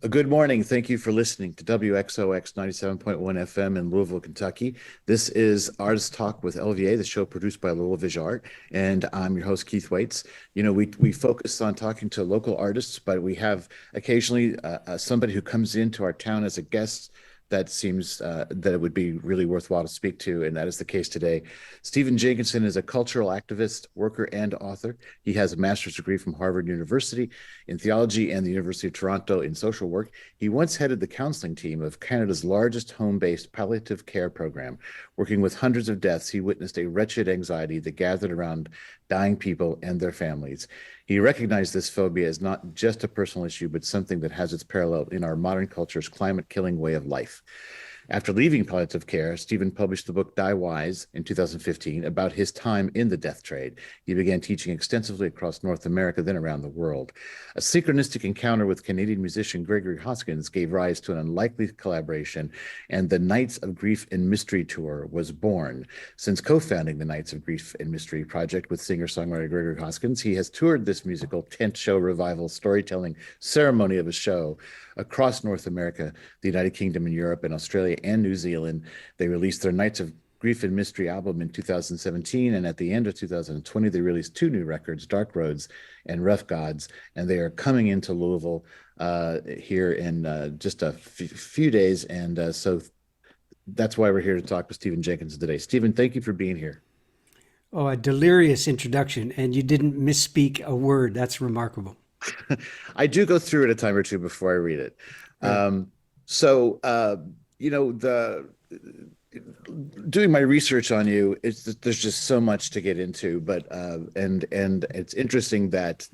Good morning. Thank you for listening to WXOX 97.1 FM in Louisville, Kentucky. This is Artist Talk with LVA, the show produced by Louisville Visual Art, and I'm your host, Keith Waits. We focus on talking to local artists, but we have occasionally somebody who comes into our town as a guest that seems that it would be really worthwhile to speak to, and that is the case today. Stephen Jenkinson is a cultural activist, worker, and author. He has a master's degree from Harvard University in theology and the University of Toronto in social work. He once headed the counseling team of Canada's largest home-based palliative care program. Working with hundreds of deaths, he witnessed a wretched anxiety that gathered around dying people and their families. He recognized this phobia as not just a personal issue, but something that has its parallel in our modern culture's climate-killing way of life. After leaving palliative care, Stephen published the book Die Wise in 2015 about his time in the death trade. He began teaching extensively across North America, then around the world. A synchronistic encounter with Canadian musician Gregory Hoskins gave rise to an unlikely collaboration, and the Nights of Grief and Mystery Tour was born. Since co-founding the Nights of Grief and Mystery project with singer-songwriter Gregory Hoskins, he has toured this musical tent show revival storytelling ceremony of a show across North America, the United Kingdom and Europe and Australia and New Zealand. They released their Nights of Grief and Mystery album in 2017, and at the end of 2020, they released two new records, Dark Roads and Rough Gods, and they are coming into Louisville here in just a few days, and so that's why we're here to talk with Stephen Jenkinson today. Stephen, thank you for being here. Oh, a delirious introduction, and you didn't misspeak a word. That's remarkable. I do go through it a time or two before I read it. Right. The doing my research on you, there's just so much to get into, but and it's interesting that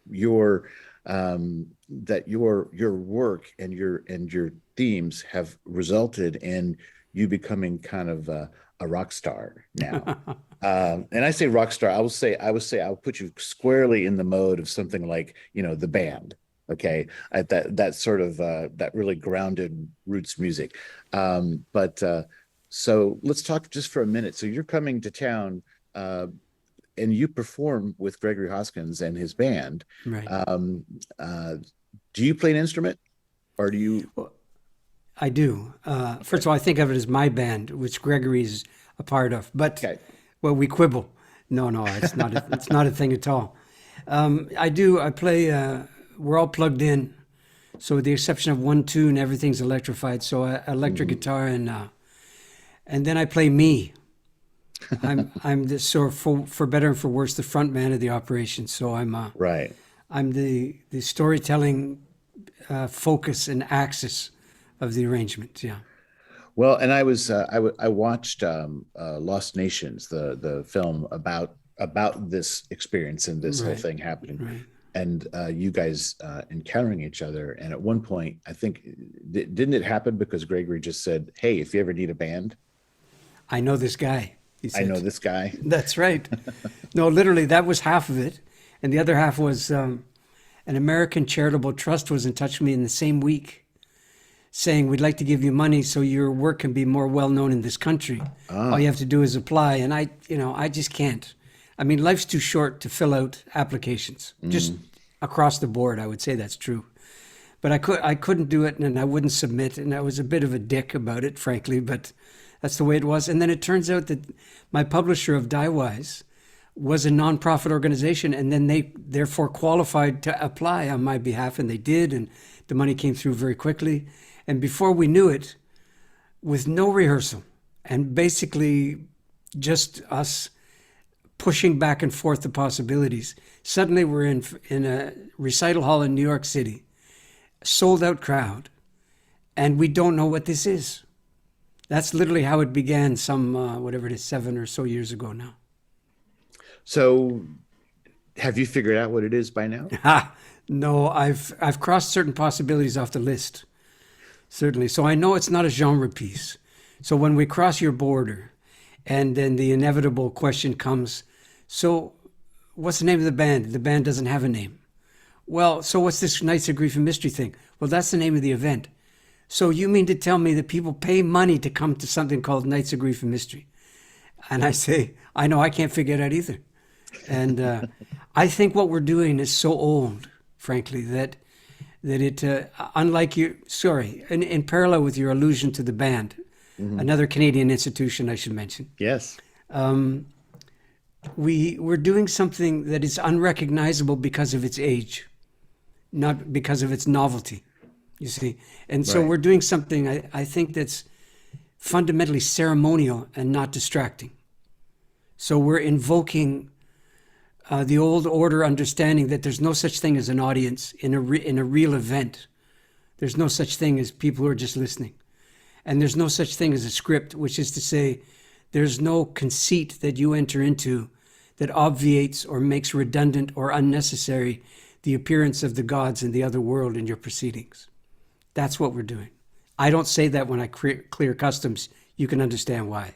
your your work and your themes have resulted in you becoming kind of a rock star now. And I say rock star, I would say I'll put you squarely in the mode of something like, the band. Okay. At that sort of that really grounded roots music. So let's talk just for a minute. So you're coming to town and you perform with Gregory Hoskins and his band. Right. Do you play an instrument or do you? Well, I do. First of all, I think of it as my band, which Gregory's a part of. But Okay. well, we quibble. No, it's not. It's not a thing at all. I do. I play. We're all plugged in, so with the exception of one tune, everything's electrified. So electric Mhm. guitar and then I play me. I'm the sort of, for better and for worse, the front man of the operation. So Right. I'm the storytelling focus and axis of the arrangement. Yeah. Well, and I watched Lost Nations, the film about this experience and this whole Right. thing happening, Right. and you guys encountering each other. And at one point, I think didn't it happen because Gregory just said, "Hey, if you ever need a band, I know this guy, he I know said. this guy." That's right. No, literally, that was half of it. And the other half was an American charitable trust was in touch with me in the same week saying, we'd like to give you money so your work can be more well known in this country. All you Ah, have to do is apply. And I just can't. I mean, life's too short to fill out applications. Just mm, across the board, I would say that's true. But I couldn't do it and I wouldn't submit. And I was a bit of a dick about it, frankly, but that's the way it was. And then it turns out that my publisher of DieWise was a nonprofit organization, and then they therefore qualified to apply on my behalf, and they did, and the money came through very quickly. And before we knew it, with no rehearsal, and basically just us pushing back and forth the possibilities, suddenly we're in a recital hall in New York City, sold out crowd, and we don't know what this is. That's literally how it began some, whatever it is, 7 or so years ago now. so have you figured out what it is by now? Ha! No, I've crossed certain possibilities off the list, certainly. So I know it's not a genre piece. So when we cross your border, and then the inevitable question comes, so what's the name of the band? The band doesn't have a name. Well, so what's this Nights of Grief and Mystery thing? Well, that's the name of the event. So you mean to tell me that people pay money to come to something called Nights of Grief and Mystery? And I say, I know, I can't figure it out either. And I think what we're doing is so old, frankly, that that it, unlike you, sorry, in parallel with your allusion to the band, Hmm. another Canadian institution I should mention, Yes. we're doing something that is unrecognizable because of its age, not because of its novelty, you see. And so Right. we're doing something I think that's fundamentally ceremonial and not distracting. So we're invoking the old order understanding that there's no such thing as an audience in a real event. There's no such thing as people who are just listening. And there's no such thing as a script, which is to say, there's no conceit that you enter into that obviates or makes redundant or unnecessary the appearance of the gods in the other world in your proceedings. That's what we're doing. I don't say that when I clear customs. You can understand why.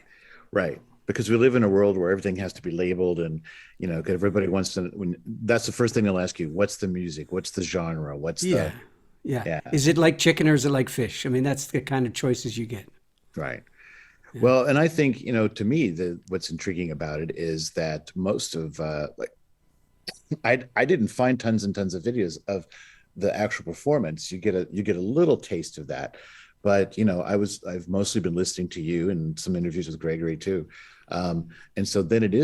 Right. Because we live in a world where everything has to be labeled and, 'cause everybody wants to, when that's the first thing they'll ask you, what's the music? What's the genre? What's Yeah. the, Yeah. yeah, Is it like chicken or is it like fish? I mean, that's the kind of choices you get. right. Yeah. Well, and I think, to me, what's intriguing about it is that most of, like, I didn't find tons and tons of videos of the actual performance. You get a little taste of that, but I've mostly been listening to you and some interviews with Gregory too, and so then it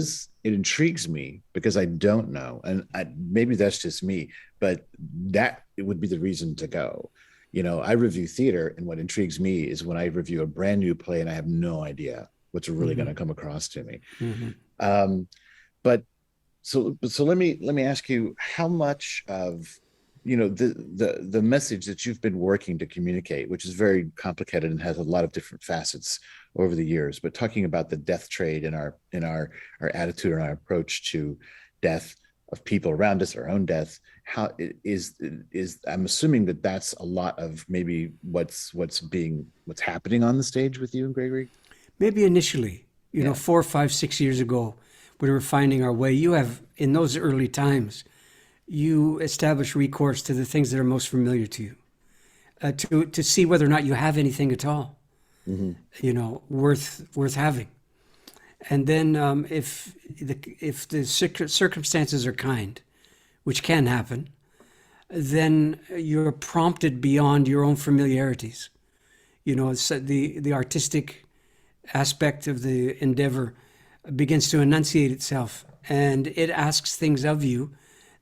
intrigues me because I don't know, and maybe that's just me, but that it would be the reason to go. I review theater, and what intrigues me is when I review a brand new play and I have no idea what's really going Mm-hmm. to come across to me. Mm-hmm. Um, but so let me ask you how much of the message that you've been working to communicate, which is very complicated and has a lot of different facets over the years, but talking about the death trade in our attitude and our approach to death of people around us, our own death, how is I'm assuming that that's a lot of maybe what's happening on the stage with you and Gregory. Maybe initially, Yeah. 4, 5, 6 years ago, when we were finding our way, you have, in those early times, you establish recourse to the things that are most familiar to you, to see whether or not you have anything at all, Hmm. worth having. And then if the circumstances are kind, which can happen, then you're prompted beyond your own familiarities. So the artistic aspect of the endeavor begins to enunciate itself, and it asks things of you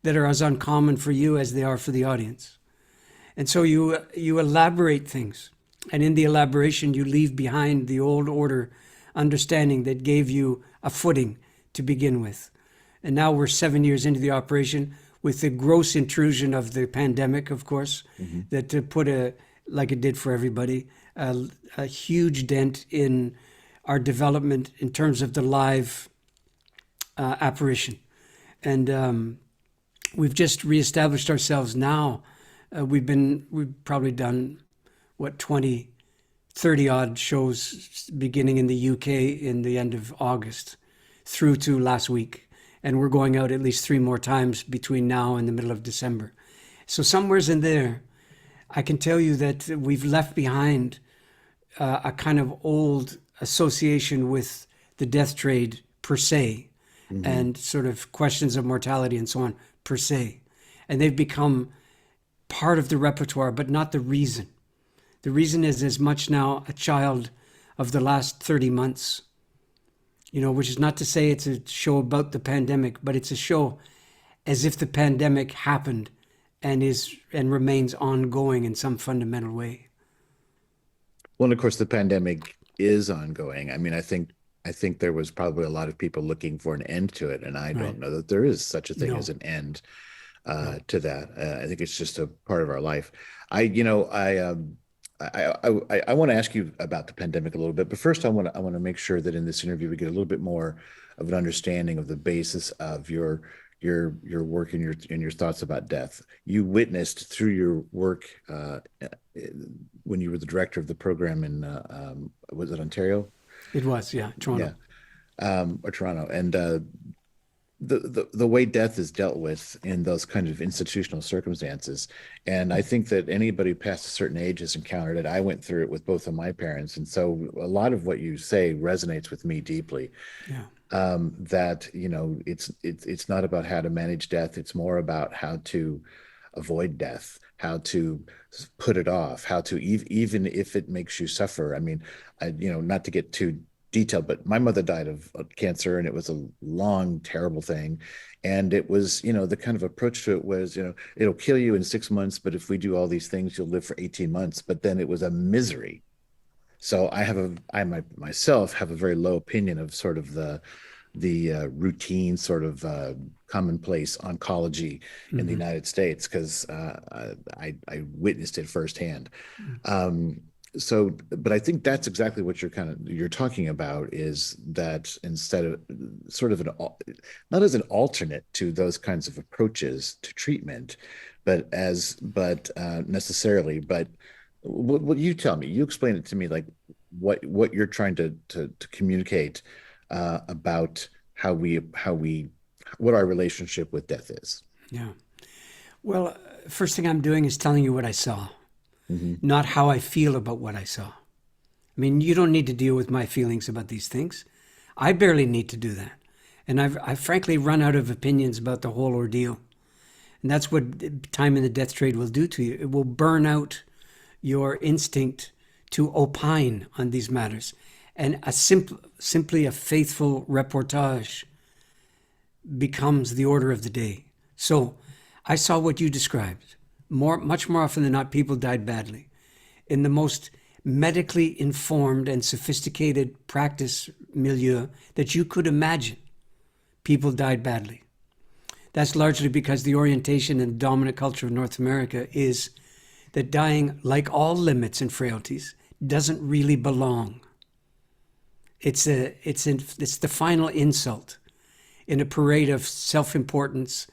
that are as uncommon for you as they are for the audience. And so you elaborate things, and in the elaboration you leave behind the old order understanding that gave you a footing to begin with. And now we're 7 years into the operation with the gross intrusion of the pandemic, of course, Hmm. that put like it did for everybody, a huge dent in our development in terms of the live apparition. And we've just reestablished ourselves now. We've probably done what 20, 30 odd shows beginning in the UK in the end of August through to last week. And we're going out at least 3 more times between now and the middle of December. So somewhere's in there, I can tell you that we've left behind a kind of old association with the death trade per se, Hmm. and sort of questions of mortality and so on per se. And they've become part of the repertoire, but not the reason. The reason is as much now a child of the last 30 months, which is not to say it's a show about the pandemic, but it's a show as if the pandemic happened and remains ongoing in some fundamental way. Well, and of course, the pandemic is ongoing. I mean, I think there was probably a lot of people looking for an end to it, and I Right. don't know that there is such a thing as No, an end no. to that. I think it's just a part of our life. I, you know, I want to ask you about the pandemic a little bit, but first, I want to make sure that in this interview we get a little bit more of an understanding of the basis of your work and your thoughts about death. You witnessed through your work when you were the director of the program in was it Ontario? It was, yeah, Yeah, Toronto. or Toronto, and the way death is dealt with in those kind of institutional circumstances. And I think that anybody past a certain age has encountered it. I went through it with both of my parents, and so a lot of what you say resonates with me deeply. Yeah. That it's not about how to manage death; it's more about how to avoid death, how to put it off, how to even if it makes you suffer. I mean, not to get too detailed, but my mother died of cancer, and it was a long, terrible thing. And it was, the kind of approach to it was, it'll kill you in 6 months, but if we do all these things, you'll live for 18 months. But then it was a misery. So myself have a very low opinion of sort of the routine sort of commonplace oncology in the Hmm. United States because I witnessed it firsthand. Um, but I think that's exactly what you're talking about, is that instead of sort of not as an alternate to those kinds of approaches to treatment, but necessarily, but what you tell me, you explain it to me, like what you're trying to communicate about how we what our relationship with death is. Yeah. Well, first thing I'm doing is telling you what I saw, Hmm. not how I feel about what I saw. I mean, you don't need to deal with my feelings about these things. I barely need to do that. And I've frankly run out of opinions about the whole ordeal. And that's what time in the death trade will do to you. It will burn out your instinct to opine on these matters. And simply a faithful reportage becomes the order of the day. So I saw what you described. Much more often than not, people died badly. In the most medically informed and sophisticated practice milieu that you could imagine, people died badly. That's largely because the orientation and dominant culture of North America is that dying, like all limits and frailties, doesn't really belong. It's the final insult in a parade of self-importance,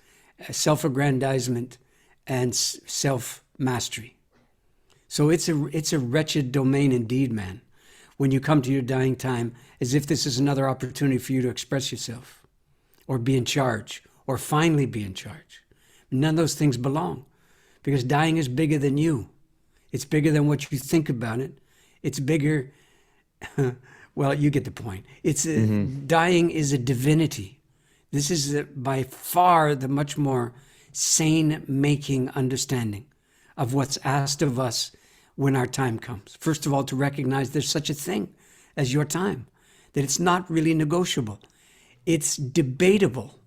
self-aggrandizement, and self-mastery. So it's a wretched domain indeed, man, when you come to your dying time as if this is another opportunity for you to express yourself or be in charge or finally be in charge. None of those things belong because dying is bigger than you. It's bigger than what you think about it. It's bigger. Well, you get the point. Hmm. Dying is a divinity. This is by far the much more sane making understanding of what's asked of us when our time comes. First of all, to recognize there's such a thing as your time, that it's not really negotiable. It's debatable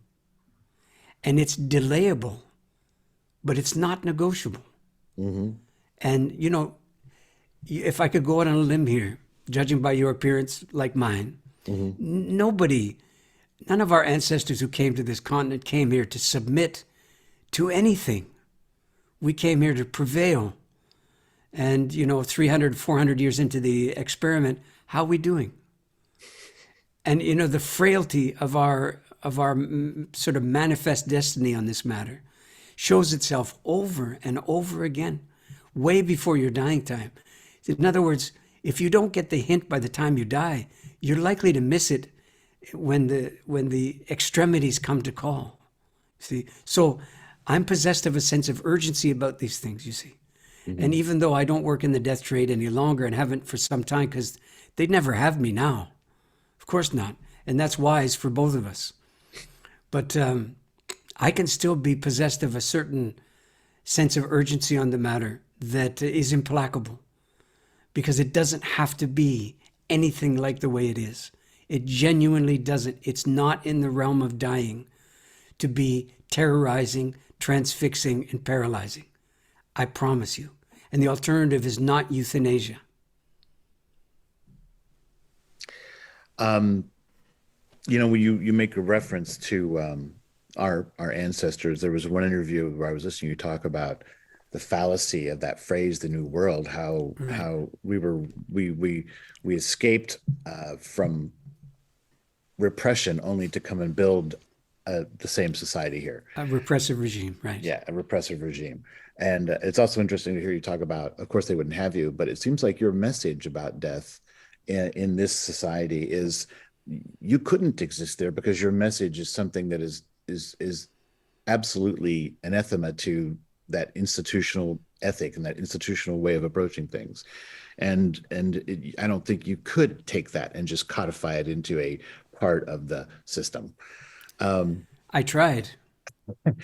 and it's delayable, but it's not negotiable. Hmm. And, if I could go out on a limb here, judging by your appearance like mine, Hmm. nobody, none of our ancestors who came to this continent came here to submit to anything. We came here to prevail. And, 300, 400 years into the experiment, how are we doing? And, the frailty of our sort of manifest destiny on this matter shows itself over and over again, way before your dying time. In other words, if you don't get the hint by the time you die, you're likely to miss it when the extremities come to call. See, so I'm possessed of a sense of urgency about these things. You see, and Hmm. even though I don't work in the death trade any longer and haven't for some time, because they'd never have me now, of course not, and that's wise for both of us. But I can still be possessed of a certain sense of urgency on the matter that is implacable because it doesn't have to be anything like the way it is. It genuinely doesn't. It's not in the realm of dying to be terrorizing, transfixing, and paralyzing. I promise you. And the alternative is not euthanasia. Um, when you make a reference to our ancestors, there was one interview where I was listening to you talk about the fallacy of that phrase, "the New World," how Right. how we escaped from repression only to come and build the same society here. A repressive regime. Right. Yeah, a repressive regime. And it's also interesting to hear you talk about, of course, they wouldn't have you, but it seems like your message about death in this society is you couldn't exist there because your message is something that is absolutely anathema to that institutional ethic and that institutional way of approaching things. And I don't think you could take that and just codify it into a part of the system. Um, I tried.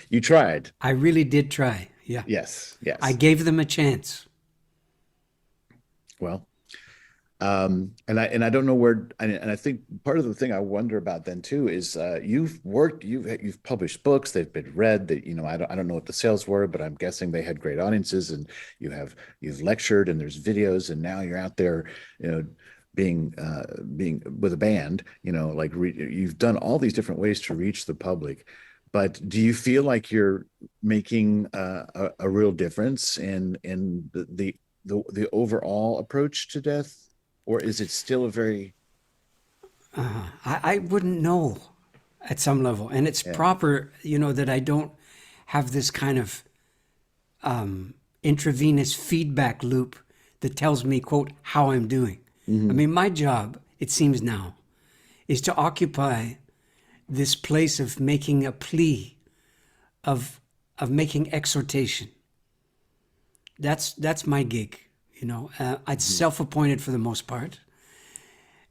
you tried. I really did try. Yeah. Yes, I yes. gave them a chance. Well, and I don't know where, and I think part of the thing I wonder about then too is you've published books, they've been read. That I don't know what the sales were, but I'm guessing they had great audiences, and you've lectured, and there's videos, and now you're out there, you know, being with a band, you've done all these different ways to reach the public. But do you feel like you're making a real difference in the overall approach to death, or is it still a very I wouldn't know at some level. And it's yeah. proper, that I don't have this kind of intravenous feedback loop that tells me, quote, how I'm doing. I Hmm. mean, my job, it seems now, is to occupy this place of making a plea, of making exhortation. That's my gig. It's Hmm. self-appointed for the most part,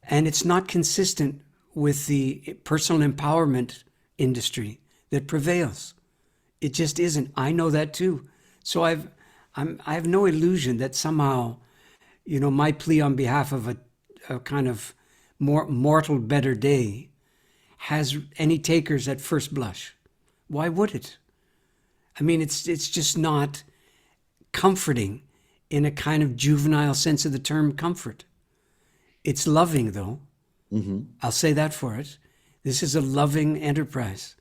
and it's not consistent with the personal empowerment industry that prevails. It just isn't. I know that too. So I have no illusion that somehow, my plea on behalf of a kind of more mortal better day has any takers at first blush. Why would it? I mean, it's just not comforting in a kind of juvenile sense of the term comfort. It's loving, though. Hmm. I'll say that for it. This is a loving enterprise,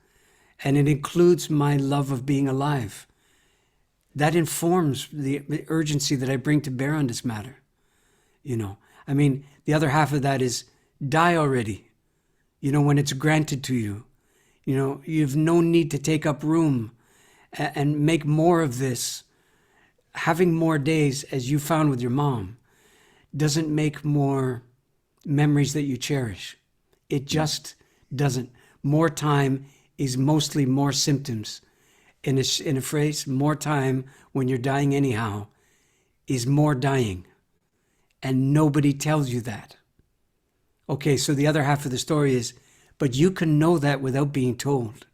and it includes my love of being alive. That informs the urgency that I bring to bear on this matter. I mean, the other half of that is die already, when it's granted to you. You've no need to take up room and make more of this. Having more days, as you found with your mom, doesn't make more memories that you cherish. It just doesn't. More time is mostly more symptoms. In a phrase, more time when you're dying anyhow is more dying. And nobody tells you that. Okay, so the other half of the story is, but you can know that without being told.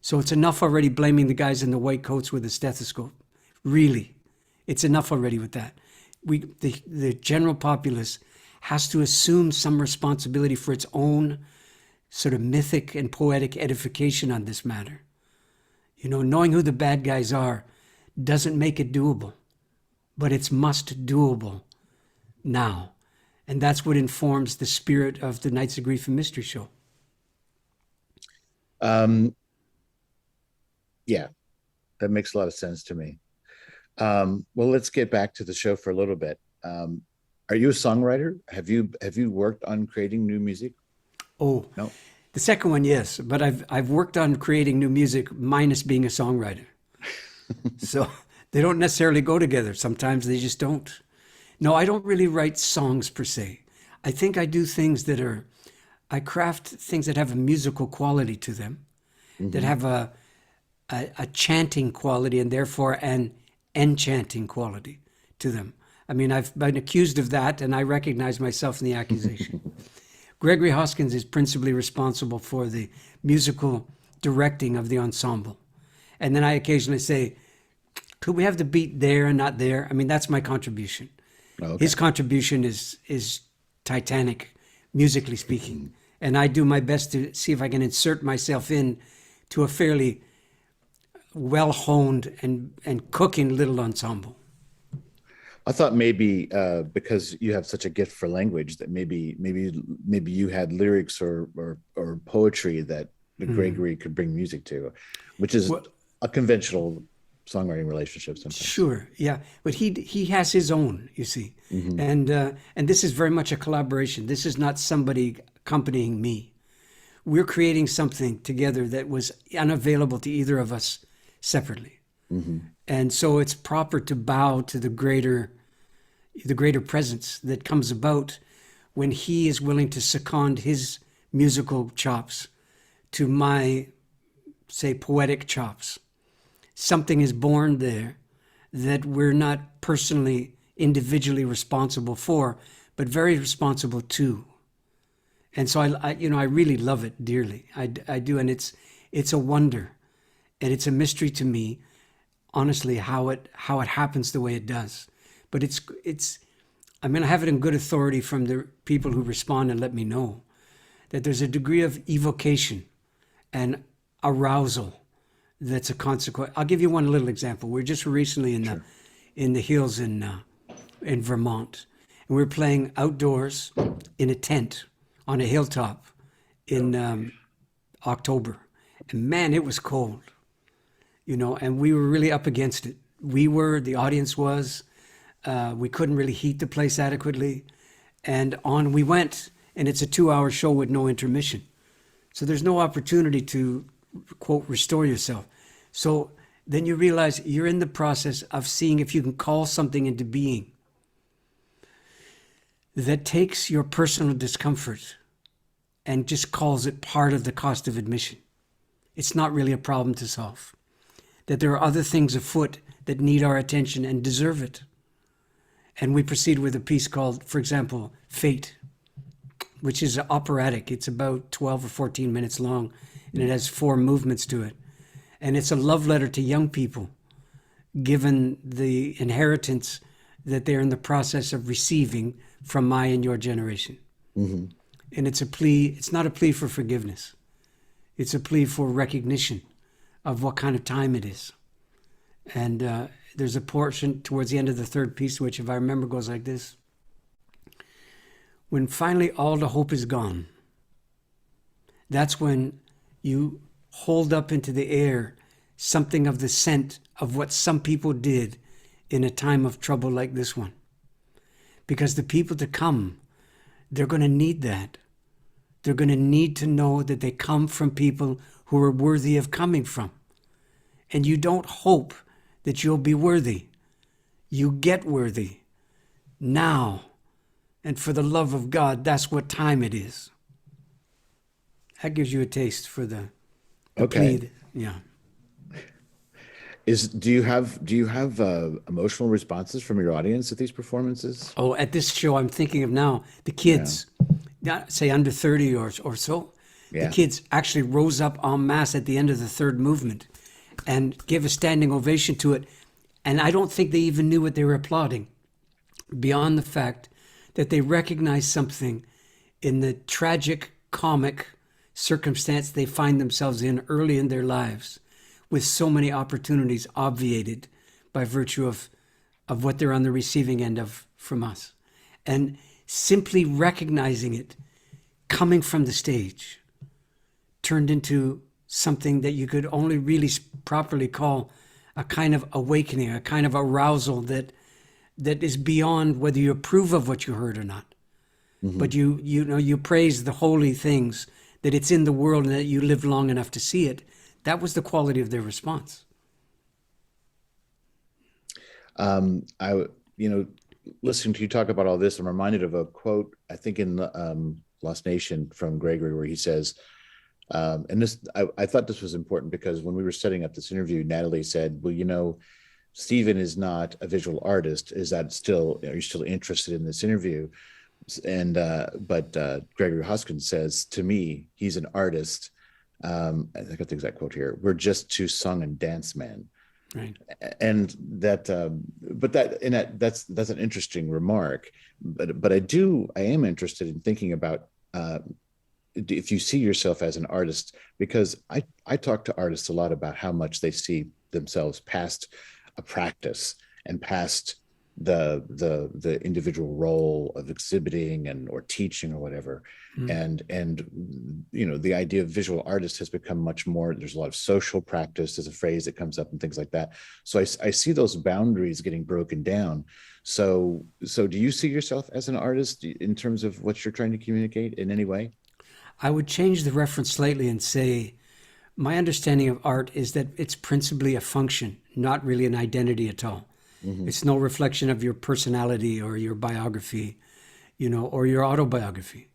So it's enough already blaming the guys in the white coats with a stethoscope. Really, it's enough already with that. The general populace has to assume some responsibility for its own sort of mythic and poetic edification on this matter. Knowing who the bad guys are doesn't make it doable, but it's must doable now. And that's what informs the spirit of the Nights of Grief and Mystery show. um yeah, that makes a lot of sense to me. Well, let's get back to the show for a little bit. Are you a songwriter? Have you worked on creating new music? Oh, No. the second one, yes, but I've worked on creating new music minus being a songwriter. So they don't necessarily go together. Sometimes they just don't. No, I don't really write songs per se. I think I craft things that have a musical quality to them, that Hmm. have a chanting quality and therefore an enchanting quality to them. I mean, I've been accused of that and I recognize myself in the accusation. Gregory Hoskins is principally responsible for the musical directing of the ensemble. And then I occasionally say, could we have the beat there and not there? I mean, that's my contribution. Oh, His okay. contribution is titanic, musically speaking. And I do my best to see if I can insert myself in to a fairly well honed and cooking little ensemble. I thought maybe because you have such a gift for language that maybe you had lyrics or poetry that the Hmm. Gregory could bring music to, which is Well, a conventional songwriting relationship sometimes. sure, yeah, but he has his own, you see, Hmm. and this is very much a collaboration. This is not somebody accompanying me. We're creating something together that was unavailable to either of us separately, Hmm. and so it's proper to bow to the greater presence that comes about when he is willing to second his musical chops to my, say, poetic chops. Something is born there that we're not personally, individually responsible for, but very responsible to. And so I really love it dearly. I do, and it's a wonder, and it's a mystery to me honestly how it happens the way it does. But it's I mean, I have it in good authority from the people who respond and let me know that there's a degree of evocation and arousal that's a consequence. I'll give you one little example. We are just recently in the hills in Vermont, and we were playing outdoors in a tent on a hilltop in October, and man, it was cold, and we were really up against it. The audience was. We couldn't really heat the place adequately, and on we went. And it's a 2-hour show with no intermission, so there's no opportunity to, quote, restore yourself. So then you realize you're in the process of seeing if you can call something into being that takes your personal discomfort and just calls it part of the cost of admission. It's not really a problem to solve. That there are other things afoot that need our attention and deserve it. And we proceed with a piece called, for example, Fate, which is operatic. It's about 12 or 14 minutes long, and it has 4 movements to it. And it's a love letter to young people, given the inheritance that they're in the process of receiving from my and your generation. Mm-hmm. And it's a plea. It's not a plea for forgiveness. It's a plea for recognition of what kind of time it is. And there's a portion towards the end of the third piece, which, if I remember, goes like this. When finally all the hope is gone, that's when you hold up into the air something of the scent of what some people did in a time of trouble like this one. Because the people to come, they're going to need that. They're going to need to know that they come from people who are worthy of coming from. And you don't hope that you'll be worthy. You get worthy now. And for the love of God, that's what time it is. That gives you a taste for the okay. plea. Yeah. Do you have emotional responses from your audience at these performances? Oh, at this show, I'm thinking of now the kids, say under 30 or so. Yeah. The kids actually rose up en masse at the end of the third movement and gave a standing ovation to it. And I don't think they even knew what they were applauding, beyond the fact that they recognized something in the tragic, comic circumstance they find themselves in early in their lives, with so many opportunities obviated by virtue of what they're on the receiving end of from us. And simply recognizing it coming from the stage turned into something that you could only really properly call a kind of awakening, a kind of arousal that is beyond whether you approve of what you heard or not. Mm-hmm. But you praise the holy things, that it's in the world and that you lived long enough to see it. That was the quality of their response. Listening to you talk about all this, I'm reminded of a quote, I think in Lost Nation from Gregory, where he says, and this, I thought this was important because when we were setting up this interview, Natalie said, well, Stephen is not a visual artist. Are you still interested in this interview? And but Gregory Hoskins says, to me, he's an artist. I got the exact quote here. We're just two song and dance men. Right. And that's an interesting remark. But I am interested in thinking about if you see yourself as an artist, because I talk to artists a lot about how much they see themselves past a practice and past the individual role of exhibiting or teaching or whatever. Mm. And the idea of visual artist has become much more, there's a lot of social practice, there's a phrase that comes up and things like that. So I see those boundaries getting broken down. So do you see yourself as an artist in terms of what you're trying to communicate in any way? I would change the reference slightly and say, my understanding of art is that it's principally a function, not really an identity at all. Mm-hmm. It's no reflection of your personality or your biography, or your autobiography.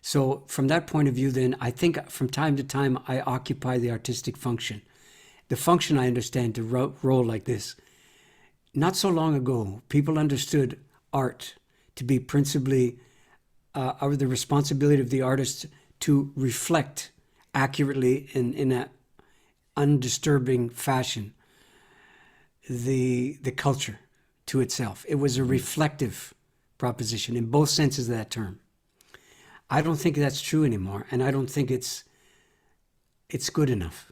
So from that point of view, then, I think from time to time, I occupy the artistic function. The function I understand to roll like this. Not so long ago, people understood art to be principally the responsibility of the artist to reflect accurately in an undisturbing fashion the culture to itself. It was a reflective proposition in both senses of that term. I don't think that's true anymore, and I don't think it's good enough.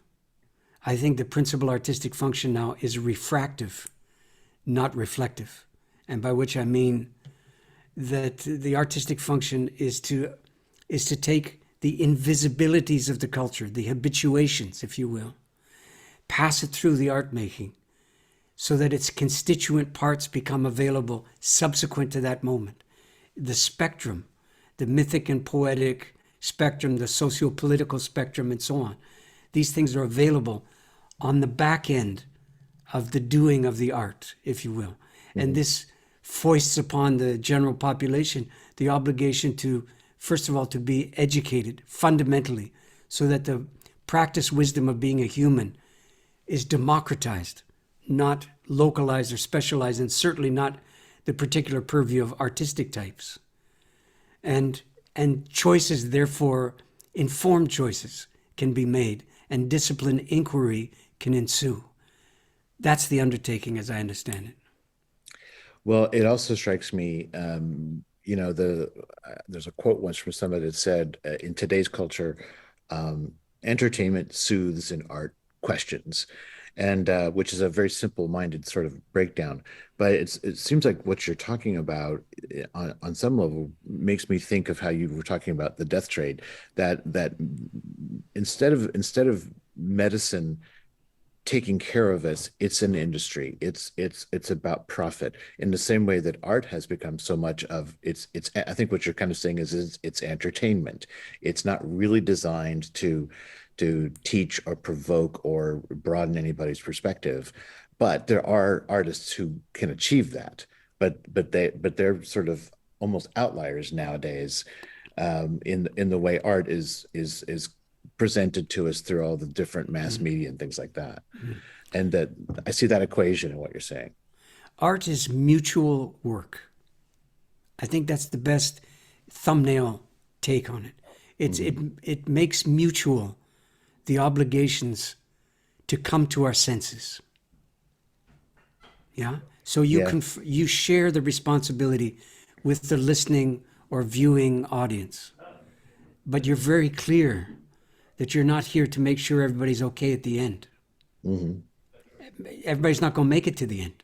I think the principal artistic function now is refractive, not reflective. And by which I mean that the artistic function is to take the invisibilities of the culture, the habituations, if you will, pass it through the art making so that its constituent parts become available subsequent to that moment. The spectrum, the mythic and poetic spectrum, the socio-political spectrum, and so on. These things are available on the back end of the doing of the art, if you will. And this foists upon the general population the obligation to, first of all, to be educated fundamentally so that the practice wisdom of being a human is democratized, not localized or specialized, and certainly not the particular purview of artistic types. And choices, therefore, informed choices can be made, and disciplined inquiry can ensue. That's the undertaking, as I understand it. Well, it also strikes me, there's a quote once from somebody that said, in today's culture, entertainment soothes and art questions, and which is a very simple-minded sort of breakdown. But it seems like what you're talking about on some level makes me think of how you were talking about the death trade. That instead of medicine taking care of us, it's an industry. It's about profit in the same way that art has become so much of it's I think what you're kind of saying is it's entertainment. It's not really designed to teach or provoke or broaden anybody's perspective, but there are artists who can achieve that. They're sort of almost outliers nowadays, in the way art is presented to us through all the different mass media and things like that. And that I see that equation in what you're saying. Art is mutual work. I think that's the best thumbnail take on it. It makes mutual the obligations to come to our senses. Yeah. So Yeah. you share the responsibility with the listening or viewing audience, but you're very clear that you're not here to make sure everybody's okay at the end. Hmm. Everybody's not going to make it to the end,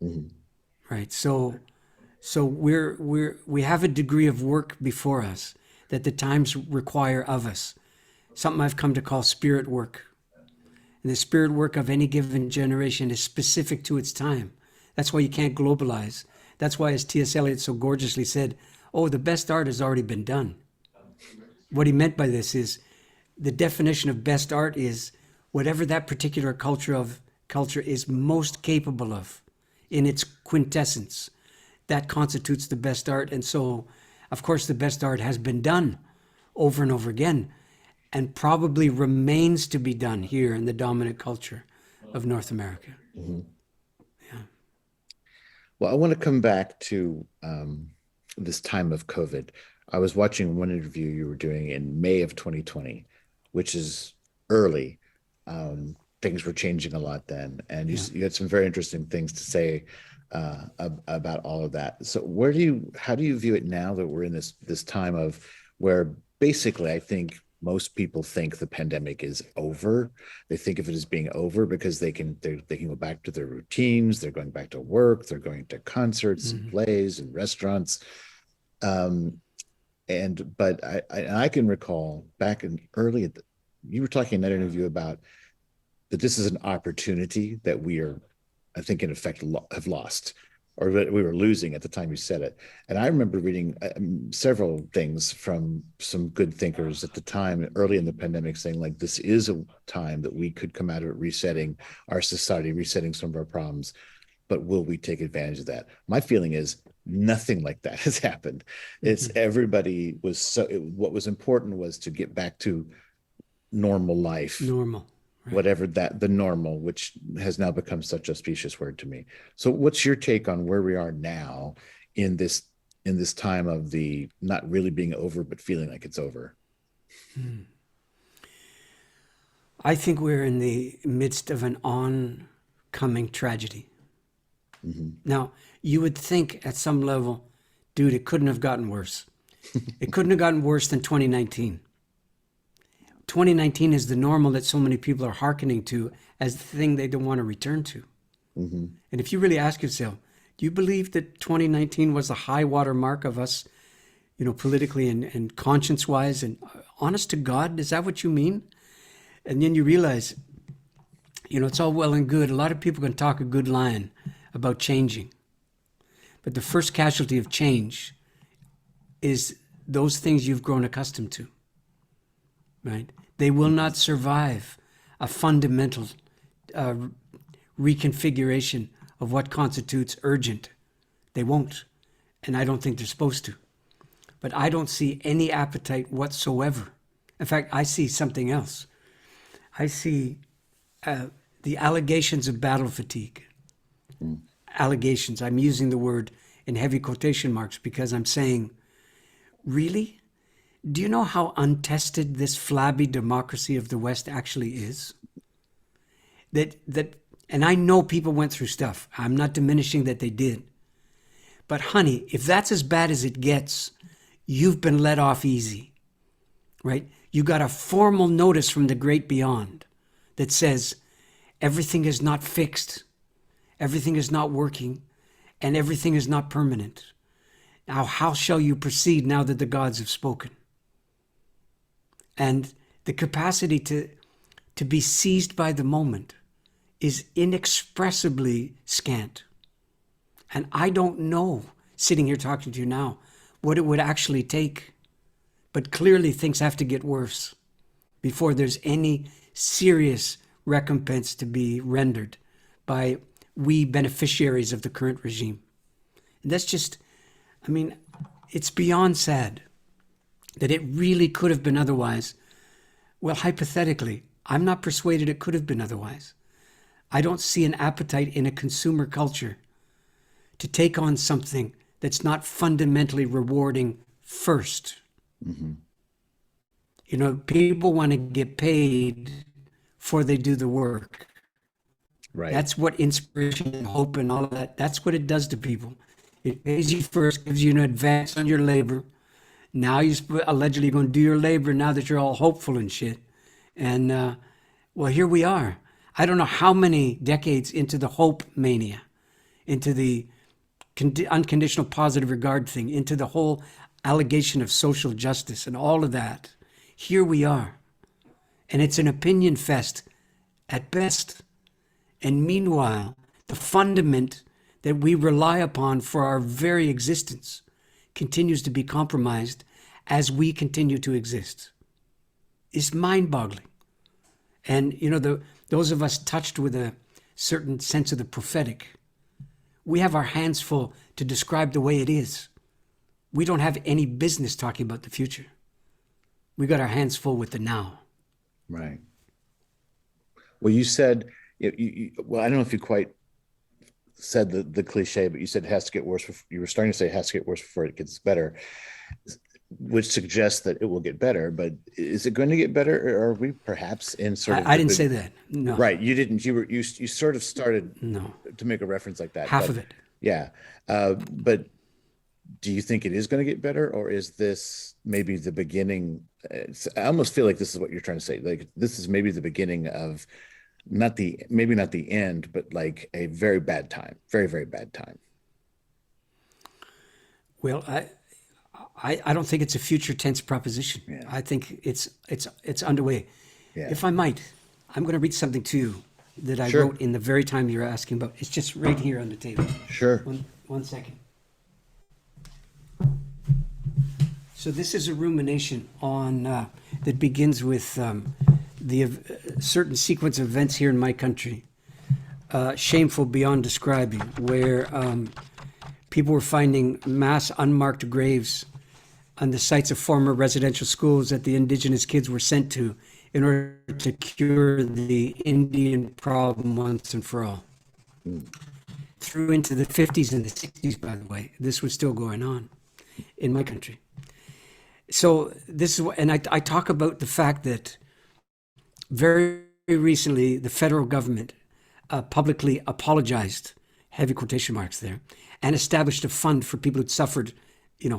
Hmm. right? So we have a degree of work before us that the times require of us. Something I've come to call spirit work. And the spirit work of any given generation is specific to its time. That's why you can't globalize. That's why, as T.S. Eliot so gorgeously said, oh, the best art has already been done. What he meant by this is the definition of best art is whatever that particular culture is most capable of in its quintessence. That constitutes the best art. And so, of course, the best art has been done over and over again, and probably remains to be done here in the dominant culture of North America. Hmm. Yeah. Well, I want to come back to this time of COVID. I was watching one interview you were doing in May of 2020, which is early. Things were changing a lot then, and Yeah. you had some very interesting things to say about all of that. So, how do you view it now that we're in this time of where basically I think most people think the pandemic is over. They think of it as being over because they can go back to their routines. They're going back to work. They're going to concerts and Mhm. plays and restaurants. Um, but I can recall back in you were talking in that interview about that this is an opportunity that we are, I think, in effect, have lost, or that we were losing at the time you said it. And I remember reading several things from some good thinkers at the time, early in the pandemic, saying like this is a time that we could come out of it resetting our society, resetting some of our problems. But will we take advantage of that? My feeling is nothing like that has happened. It's Mhm. everybody was what was important was to get back to normal life, Normal, right? whatever that the normal, which has now become such a specious word to me. So what's your take on where we are now in this time of the not really being over but feeling like it's over? I think we're in the midst of an coming tragedy. Now, you would think at some level, dude, it couldn't have gotten worse. It couldn't have gotten worse than 2019. 2019 is the normal that so many people are hearkening to as the thing they don't want to return to. And if you really ask yourself, do you believe that 2019 was the high water mark of us, politically and conscience-wise and honest to God? Is that what you mean? And then you realize, it's all well and good. A lot of people can talk a good line about changing. But the first casualty of change is those things you've grown accustomed to, right? They will not survive a fundamental reconfiguration of what constitutes urgent. They won't. And I don't think they're supposed to. But I don't see any appetite whatsoever. In fact, I see something else. I see the allegations of battle fatigue. Allegations. I'm using the word in heavy quotation marks because I'm saying, really? Do you know how untested this flabby democracy of the West actually is? And I know people went through stuff. I'm not diminishing that they did. But honey, if that's as bad as it gets, you've been let off easy, right? You got a formal notice from the great beyond that says everything is not fixed, everything is not working, and everything is not permanent. Now, how shall you proceed now that the gods have spoken? And the capacity to be seized by the moment is inexpressibly scant. And I don't know, sitting here talking to you now, what it would actually take. But clearly things have to get worse before there's any serious recompense to be rendered by we beneficiaries of the current regime. And that's just, it's beyond sad that it really could have been otherwise. Well, hypothetically, I'm not persuaded it could have been otherwise. I don't see an appetite in a consumer culture to take on something that's not fundamentally rewarding first. People want to get paid before they do the work. Right. That's what inspiration and hope and all of that, that's what it does to people. It pays you first, gives you an advance on your labor. Now you're allegedly going to do your labor now that you're all hopeful and shit. And, well, here we are. I don't know how many decades into the hope mania, into the unconditional positive regard thing, into the whole allegation of social justice and all of that. Here we are. And it's an opinion fest at best. And meanwhile, the fundament that we rely upon for our very existence continues to be compromised as we continue to exist. It's mind-boggling. And, those of us touched with a certain sense of the prophetic, we have our hands full to describe the way it is. We don't have any business talking about the future. We got our hands full with the now. Right. Well, you said, well, I don't know if you quite said the cliche, but you said it has to get worse. You were starting to say it has to get worse before it gets better, which suggests that it will get better. But is it going to get better, or are we perhaps in sort of? I didn't say that. No. Right. You didn't. You sort of started to make a reference like that. Half of it. Yeah. But do you think it is going to get better, or is this maybe the beginning? I almost feel like this is what you're trying to say. Like this is maybe the beginning of maybe not the end, but like a very bad time, very, very bad time. Well, I don't think it's a future tense proposition. Yeah. I think it's underway. Yeah. If I might, I'm going to read something to you that I Sure. wrote in the very time you're asking about. It's just right here on the table. Sure. One second. So this is a rumination on that begins with the certain sequence of events here in my country, shameful beyond describing, where people were finding mass unmarked graves on the sites of former residential schools that the indigenous kids were sent to in order to cure the Indian problem once and for all. Through into the 50s and the 60s, by the way, this was still going on in my country. So this is, and I talk about the fact that very recently the federal government publicly apologized, heavy quotation marks there, and established a fund for people who'd suffered,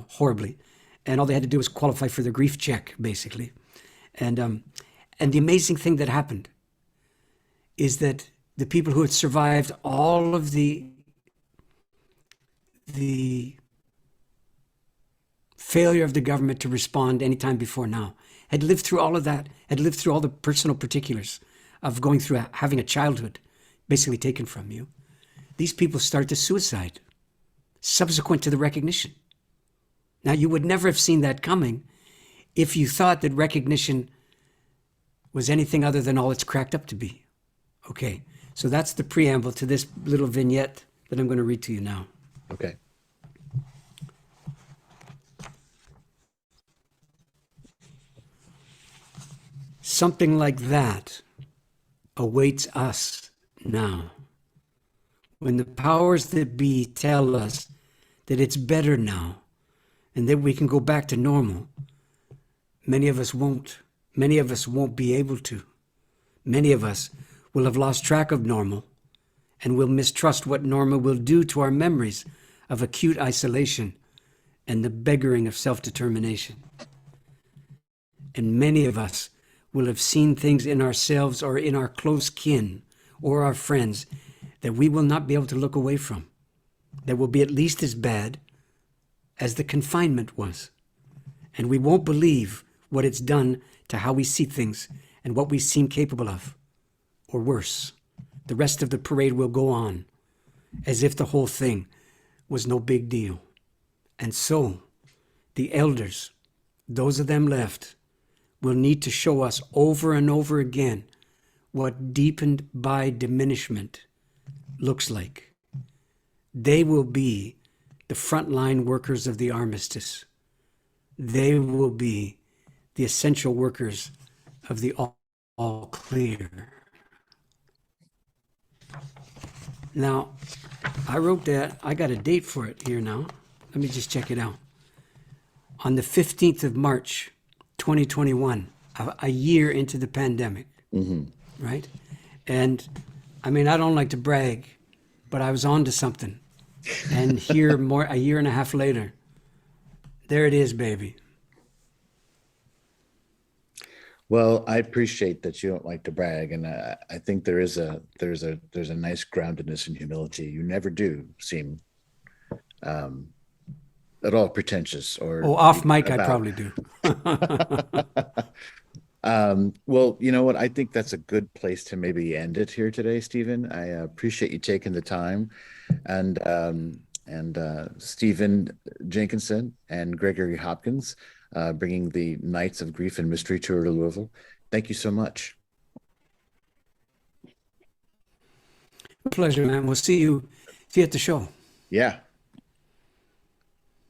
horribly. And all they had to do was qualify for the grief check, basically. And the amazing thing that happened is that the people who had survived all of the failure of the government to respond any time before now had lived through all of that, had lived through all the personal particulars of going through having a childhood basically taken from you. These people started to suicide subsequent to the recognition. Now, you would never have seen that coming if you thought that recognition was anything other than all it's cracked up to be. Okay, so that's the preamble to this little vignette that I'm going to read to you now. Okay. Something like that awaits us now. When the powers that be tell us that it's better now and that we can go back to normal, many of us won't. Many of us won't be able to. Many of us will have lost track of normal and will mistrust what normal will do to our memories of acute isolation and the beggaring of self-determination. And many of us will have seen things in ourselves or in our close kin or our friends that we will not be able to look away from, that will be at least as bad as the confinement was. And we won't believe what it's done to how we see things and what we seem capable of, or worse. The rest of the parade will go on as if the whole thing was no big deal. And so the elders, those of them left, will need to show us over and over again what deepened by diminishment looks like. They will be the frontline workers of the armistice. They will be the essential workers of the all clear. Now, I wrote that. I got a date for it here now. Let me just check it out. On the 15th of March, 2021, a year into the pandemic, right? And I mean, I don't like to brag, but I was on to something. And here, a year and a half later, there it is, baby. Well, I appreciate that you don't like to brag, and I think there's a nice groundedness and humility. You never do seem at all pretentious or off mic, I probably do. Well, you know what? I think that's a good place to maybe end it here today, Stephen. I appreciate you taking the time, and Stephen Jenkinson and Gregory Hopkins bringing the Nights of Grief and Mystery tour to Louisville. Thank you so much. Pleasure, man. We'll see you at the show. Yeah.